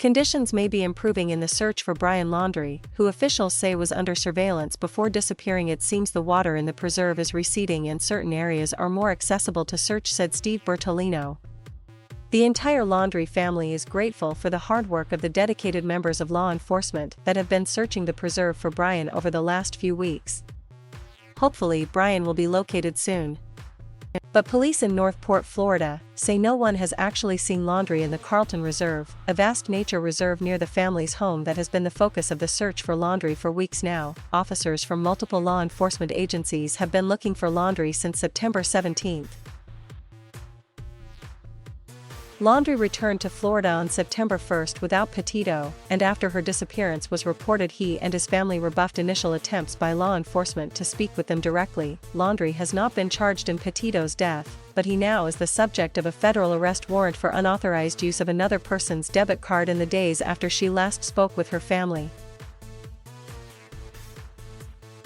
Conditions may be improving in the search for Brian Laundrie, who officials say was under surveillance before disappearing. It seems the water in the preserve is receding and certain areas are more accessible to search, said Steve Bertolino. The entire Laundrie family is grateful for the hard work of the dedicated members of law enforcement that have been searching the preserve for Brian over the last few weeks. Hopefully, Brian will be located soon. But police in Northport, Florida, say no one has actually seen Laundrie in the Carlton Reserve, a vast nature reserve near the family's home that has been the focus of the search for Laundrie for weeks now. Officers from multiple law enforcement agencies have been looking for Laundrie since September 17. Laundrie returned to Florida on September 1 without Petito, and after her disappearance was reported, he and his family rebuffed initial attempts by law enforcement to speak with them directly. Laundrie has not been charged in Petito's death, but he now is the subject of a federal arrest warrant for unauthorized use of another person's debit card in the days after she last spoke with her family.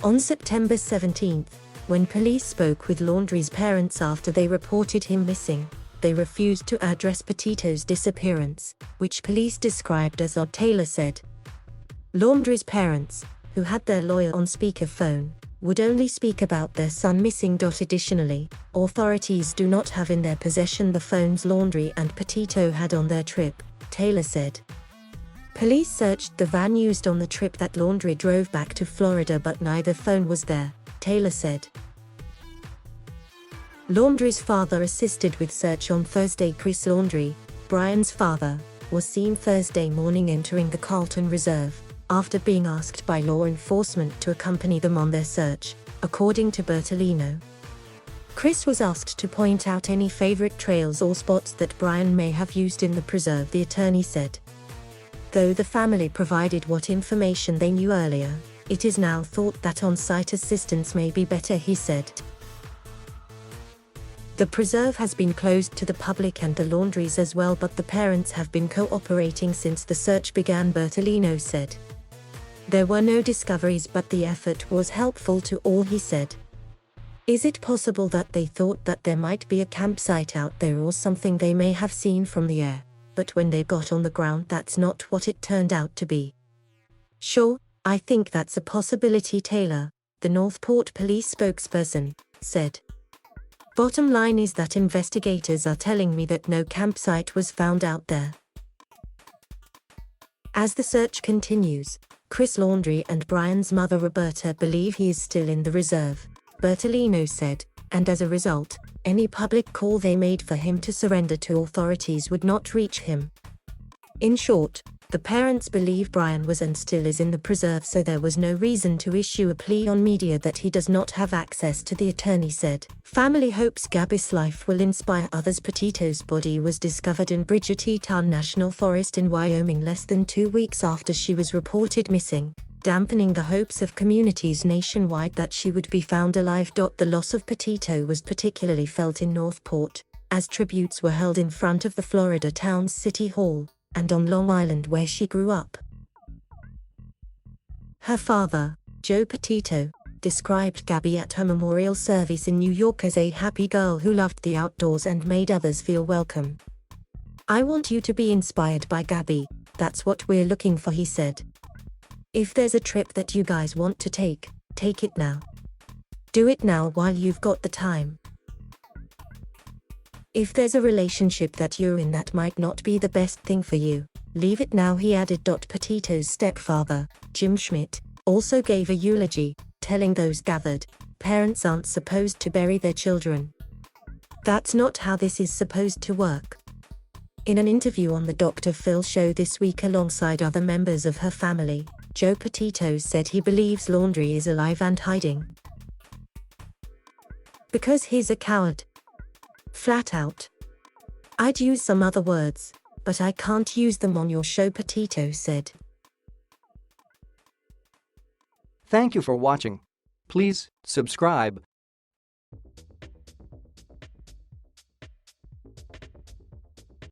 On September 17, when police spoke with Laundrie's parents after they reported him missing, they refused to address Petito's disappearance, which police described as odd. Taylor said. Laundrie's parents, who had their lawyer on speakerphone, would only speak about their son missing. Additionally, authorities do not have in their possession the phones Laundrie and Petito had on their trip, Taylor said. Police searched the van used on the trip that Laundrie drove back to Florida, but neither phone was there, Taylor said. Laundrie's father assisted with search on Thursday. Chris Laundrie, Brian's father, was seen Thursday morning entering the Carlton Reserve, after being asked by law enforcement to accompany them on their search, according to Bertolino. Chris was asked to point out any favorite trails or spots that Brian may have used in the preserve, the attorney said. Though the family provided what information they knew earlier, it is now thought that on-site assistance may be better, he said. The preserve has been closed to the public and the Laundries as well, but the parents have been cooperating since the search began, Bertolino said. There were no discoveries, but the effort was helpful to all, he said. Is it possible that they thought that there might be a campsite out there or something they may have seen from the air, but when they got on the ground that's not what it turned out to be? Sure, I think that's a possibility, Taylor, the Northport police spokesperson, said. Bottom line is that investigators are telling me that no campsite was found out there. As the search continues, Chris Laundrie and Brian's mother Roberta believe he is still in the reserve, Bertolino said, and as a result, any public call they made for him to surrender to authorities would not reach him. In short, the parents believe Brian was and still is in the preserve, so there was no reason to issue a plea on media that he does not have access to, the attorney said. Family hopes Gabby's life will inspire others. Petito's body was discovered in Bridger-Teton National Forest in Wyoming less than 2 weeks after she was reported missing, dampening the hopes of communities nationwide that she would be found alive. The loss of Petito was particularly felt in Northport, as tributes were held in front of the Florida town's City Hall, and on Long Island where she grew up. Her father, Joe Petito, described Gabby at her memorial service in New York as a happy girl who loved the outdoors and made others feel welcome. I want you to be inspired by Gabby, that's what we're looking for, he said. If there's a trip that you guys want to take it now. Do it now while you've got the time. If there's a relationship that you're in that might not be the best thing for you, leave it now, he added. Petito's stepfather, Jim Schmidt, also gave a eulogy, telling those gathered, parents aren't supposed to bury their children. That's not how this is supposed to work. In an interview on the Dr. Phil show this week alongside other members of her family, Joe Petito said he believes Laundrie is alive and hiding. Because he's a coward. Flat out. I'd use some other words, but I can't use them on your show, Petito said. Thank you for watching. Please subscribe,